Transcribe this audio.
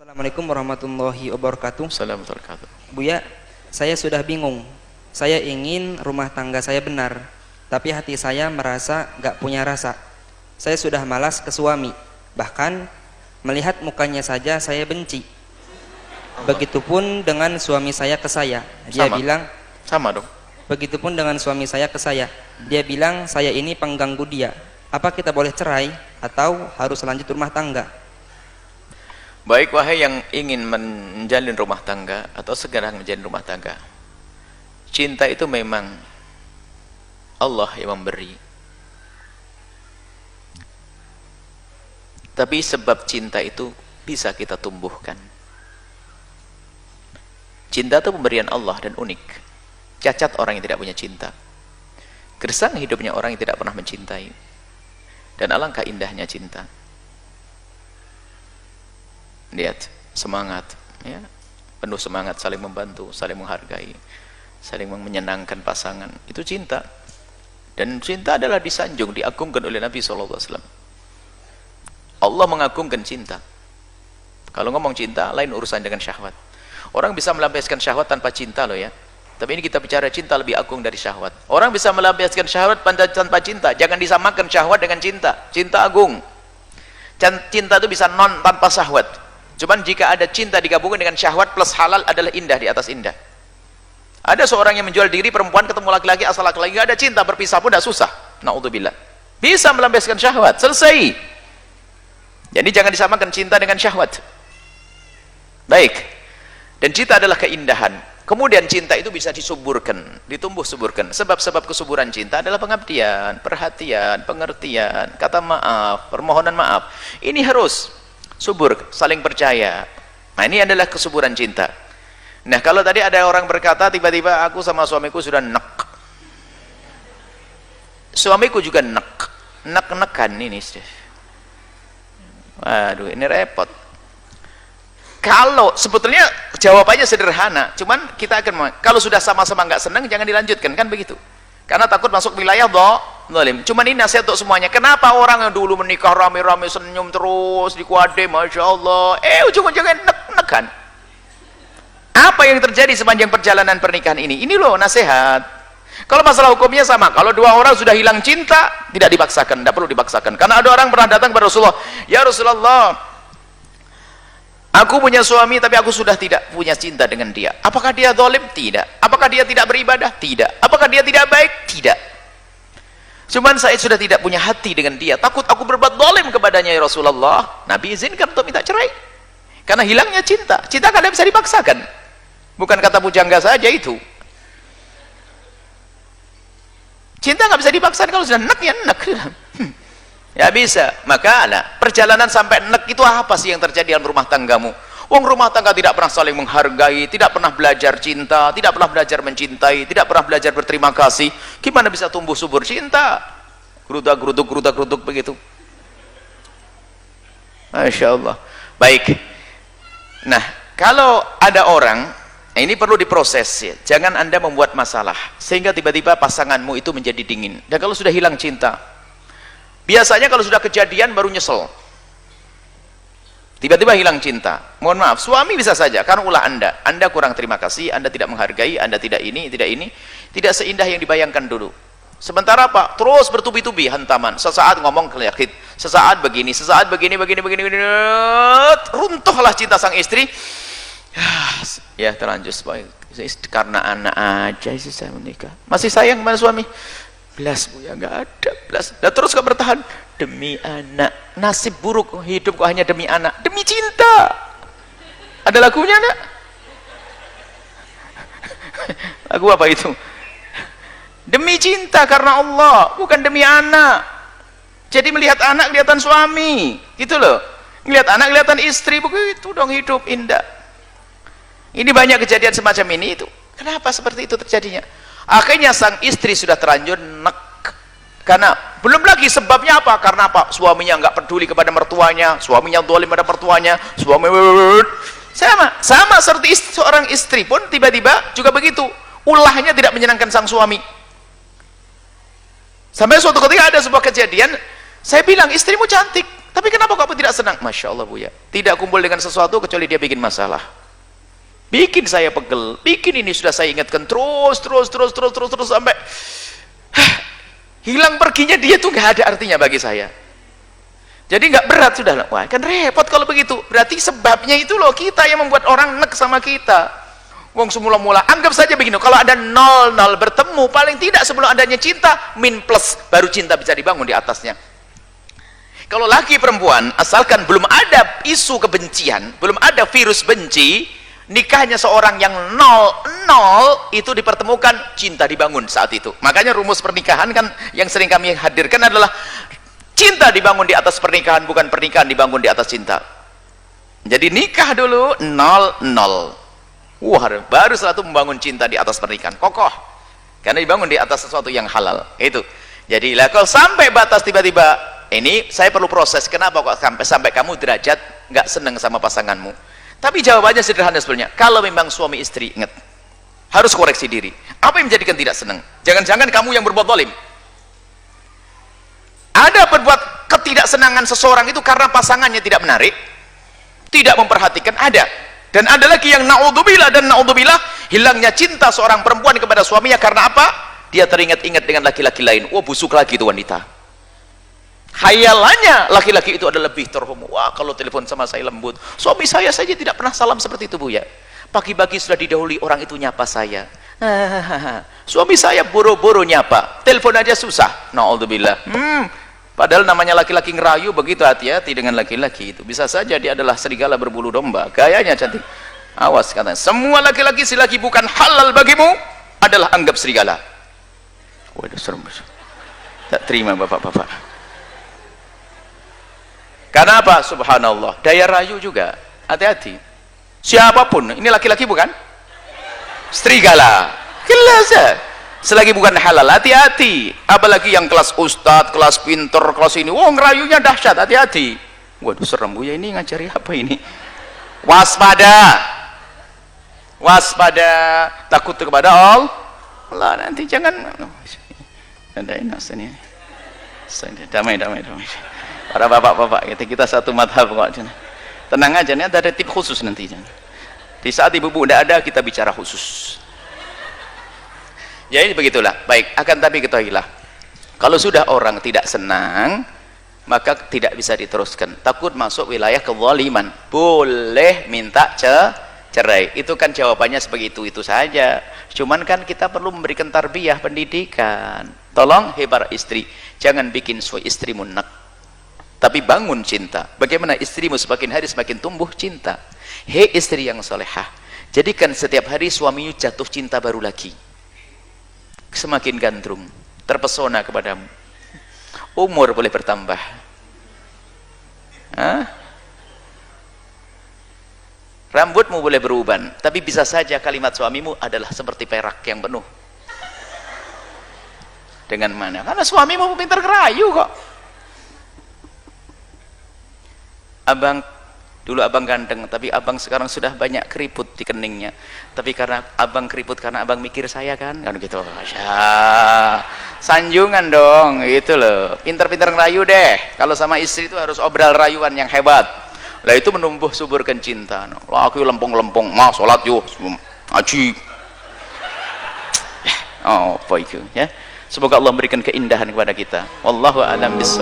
Assalamualaikum warahmatullahi wabarakatuh. Assalamualaikum warahmatullahi wabarakatuh. Buya, saya sudah bingung. Saya ingin rumah tangga saya benar, tapi hati saya merasa gak punya rasa. Saya sudah malas ke suami, bahkan melihat mukanya saja saya benci. Begitupun dengan suami saya ke saya. Dia bilang sama dong. Begitupun dengan suami saya ke saya. Dia bilang saya ini pengganggu dia. Apa kita boleh cerai atau harus lanjut rumah tangga? Baik, wahai yang ingin menjalin rumah tangga atau segera menjalin rumah tangga, cinta itu memang Allah yang memberi, tapi sebab cinta itu bisa kita tumbuhkan. Cinta itu pemberian Allah dan unik. Cacat orang yang tidak punya cinta, gersang hidupnya orang yang tidak pernah mencintai. Dan alangkah indahnya cinta. Lihat, semangat, ya, penuh semangat, saling membantu, saling menghargai, saling menyenangkan pasangan, itu cinta. Dan cinta adalah disanjung, diagungkan oleh Nabi SAW. Allah mengagungkan cinta. Kalau ngomong cinta, lain urusan dengan syahwat. Orang bisa melampiaskan syahwat tanpa cinta loh ya. Tapi ini kita bicara cinta lebih agung dari syahwat. Orang bisa melampiaskan syahwat tanpa cinta. Jangan disamakan syahwat dengan cinta. Cinta agung. Cinta itu bisa non tanpa syahwat. Cuman jika ada cinta digabungkan dengan syahwat plus halal adalah indah di atas indah. Ada seorang yang menjual diri, perempuan ketemu laki-laki, asal laki-laki gak ada cinta, berpisah pun tidak susah. Na'udzubillah. Bisa melampiaskan syahwat, selesai. Jadi jangan disamakan cinta dengan syahwat. Baik. Dan cinta adalah keindahan. Kemudian cinta itu bisa disuburkan, ditumbuh suburkan. Sebab-sebab kesuburan cinta adalah pengabdian, perhatian, pengertian, kata maaf, permohonan maaf. Ini harus subur, saling percaya. Nah, ini adalah kesuburan cinta. Nah, kalau tadi ada orang berkata tiba-tiba aku sama suamiku sudah nek, suamiku juga nek-nekan ini. Waduh, ini repot. Kalau sebetulnya jawabannya sederhana, cuman kita akan, kalau sudah sama-sama nggak senang jangan dilanjutkan, kan begitu. Karena takut masuk wilayah zalim. Cuman ini nasihat untuk semuanya. Kenapa orang yang dulu menikah rame-rame senyum terus di kuade, masya Allah, ujung-ujungnya nek-nekan? Apa yang terjadi sepanjang perjalanan pernikahan ini? Ini loh nasihat. Kalau masalah hukumnya sama. Kalau dua orang sudah hilang cinta, tidak dipaksakan, tidak perlu dipaksakan. Karena ada orang pernah datang kepada Rasulullah, ya Rasulullah, aku punya suami tapi aku sudah tidak punya cinta dengan dia. Apakah dia zalim? Tidak. Apakah dia tidak beribadah? Tidak. Apakah dia tidak baik? Tidak. Cuman saya sudah tidak punya hati dengan dia. Takut aku berbuat zalim kepadanya ya Rasulullah. Nabi izinkan untuk minta cerai. Karena hilangnya cinta. Cinta kadang bisa dipaksakan. Bukan kata pujangga saja itu. Cinta nggak bisa dipaksakan. Kalau sudah nek ya nek. Ya bisa. Maka perjalanan sampai nek itu apa sih yang terjadi dalam rumah tanggamu? Wong rumah tangga tidak pernah saling menghargai, tidak pernah belajar cinta, tidak pernah belajar mencintai, tidak pernah belajar berterima kasih. Gimana bisa tumbuh subur cinta? Gerudak-geruduk begitu. Masya Allah. Baik. Nah, kalau ada orang, ini perlu diproses ya. Jangan Anda membuat masalah sehingga tiba-tiba pasanganmu itu menjadi dingin. Dan kalau sudah hilang cinta, biasanya kalau sudah kejadian baru nyesel. Tiba-tiba hilang cinta. Mohon maaf, suami bisa saja karena ulah Anda kurang terima kasih, Anda tidak menghargai, Anda tidak ini, tidak seindah yang dibayangkan dulu. Sementara apa? Terus bertubi-tubi hantaman. Sesaat ngomong kelekit, sesaat begini, runtuhlah cinta sang istri. Ya terlanjur karena anak aja sih saya menikah. Masih sayang sama suami? Belas bu ya, nggak ada belas. Dan terus kau bertahan demi anak. Nasib buruk hidup kok hanya demi anak, demi cinta. Ada lagunya nak? Lagu apa itu? Demi cinta karena Allah, bukan demi anak. Jadi melihat anak kelihatan suami, gitu loh. Melihat anak kelihatan istri, begitu dong hidup indah. Ini banyak kejadian semacam ini itu. Kenapa seperti itu terjadinya? Akhirnya sang istri sudah terlanjur nek. Karena belum lagi sebabnya apa? Karena apa? Suaminya nggak peduli kepada mertuanya, suaminya zalim pada mertuanya, sama seperti seorang istri pun tiba-tiba juga begitu. Ulahnya tidak menyenangkan sang suami. Sampai suatu ketika ada sebuah kejadian, saya bilang istrimu cantik, Tapi kenapa kamu tidak senang? Masya Allah Buya, tidak kumpul dengan sesuatu kecuali dia bikin masalah, bikin saya pegel, bikin ini sudah saya ingatkan terus sampai hilang perginya dia tuh nggak ada artinya bagi saya. Jadi nggak berat sudah lah. Wah, kan repot kalau begitu. Berarti sebabnya itu loh, kita yang membuat orang nek sama kita. Wong semula-mula anggap saja begini, kalau ada 0 bertemu, paling tidak sebelum adanya cinta min plus, baru cinta bisa dibangun di atasnya. Kalau laki perempuan, asalkan belum ada isu kebencian, belum ada virus benci, nikahnya seorang yang 0 itu dipertemukan, cinta dibangun saat itu. Makanya rumus pernikahan kan yang sering kami hadirkan adalah cinta dibangun di atas pernikahan, bukan pernikahan dibangun di atas cinta. Jadi nikah dulu 0. Wah, baru setelah itu membangun cinta di atas pernikahan kokoh, karena dibangun di atas sesuatu yang halal. Itu jadi lah, kalau sampai batas tiba-tiba ini saya perlu proses, kenapa kok sampai kamu derajat nggak seneng sama pasanganmu. Tapi jawabannya sederhana sebenarnya. Kalau memang suami istri, ingat harus koreksi diri, apa yang menjadikan tidak senang? Jangan-jangan kamu yang berbuat zalim. Ada berbuat ketidaksenangan seseorang itu karena pasangannya tidak menarik, tidak memperhatikan, ada. Dan ada lagi yang naudzubillah hilangnya cinta seorang perempuan kepada suaminya karena apa? Dia teringat-ingat dengan laki-laki lain. Wah, busuk lagi itu wanita. Khayalannya laki-laki itu adalah lebih terhormat. Wah, kalau telepon sama saya lembut, suami saya saja tidak pernah salam seperti itu Buya. Pagi-pagi sudah didahului orang itu nyapa saya. Suami saya boro-boro nyapa, telepon aja susah. Naudzubillah. Padahal namanya laki-laki ngerayu, begitu hati-hati dengan laki-laki itu. Bisa saja dia adalah serigala berbulu domba, gayanya cantik. Awas katanya, semua laki-laki selagi bukan halal bagimu adalah anggap serigala. Waduh, serem. Tak terima bapak-bapak. Karena apa? Subhanallah, daya rayu juga. Hati-hati. Siapapun, ini laki-laki bukan? Serigala. Jelas ya. Selagi bukan halal, hati-hati. Apalagi yang kelas ustadz, kelas pinter, kelas ini, wah ngerayunya dahsyat, hati-hati. Waduh, serem Buya, ini ngajari apa ini? Waspada, takut kepada Allah. Nanti jangan. Ada ini. Damai. Para bapak-bapak, kita satu madhab kok. Tenang aja, ini ada tip khusus nanti. Di saat ibu-ibu tidak ada, kita bicara khusus. Jadi begitulah. Baik, akan tapi ketahuilah, kalau sudah orang tidak senang, maka tidak bisa diteruskan. Takut masuk wilayah kezaliman. Boleh minta cerai. Itu kan jawabannya seperti itu saja. Cuman kan kita perlu memberikan tarbiyah, pendidikan. Tolong para istri, jangan bikin suami istrimu nek, tapi bangun cinta. Bagaimana istrimu semakin hari semakin tumbuh cinta. Hei istri yang solehah, jadikan setiap hari suamimu jatuh cinta baru lagi, semakin gandrung, terpesona kepadamu. Umur boleh bertambah, rambutmu boleh beruban, tapi bisa saja kalimat suamimu adalah seperti perak yang penuh. Dengan mana? Karena suamimu pintar ngerayu kok. Dulu abang ganteng, tapi abang sekarang sudah banyak keriput di keningnya. Tapi karena abang keriput, karena abang mikir saya kan gitu. Masya, sanjungan dong, gitu loh. Pinter-pinter ngerayu deh. Kalau sama istri itu harus obral rayuan yang hebat. Lah itu menumbuh suburkan cinta. Laki lempong-lempong, mah sholat yuk, aji. Oh, apa itu ya? Semoga Allah memberikan keindahan kepada kita. Wallahu a'lam bishawab.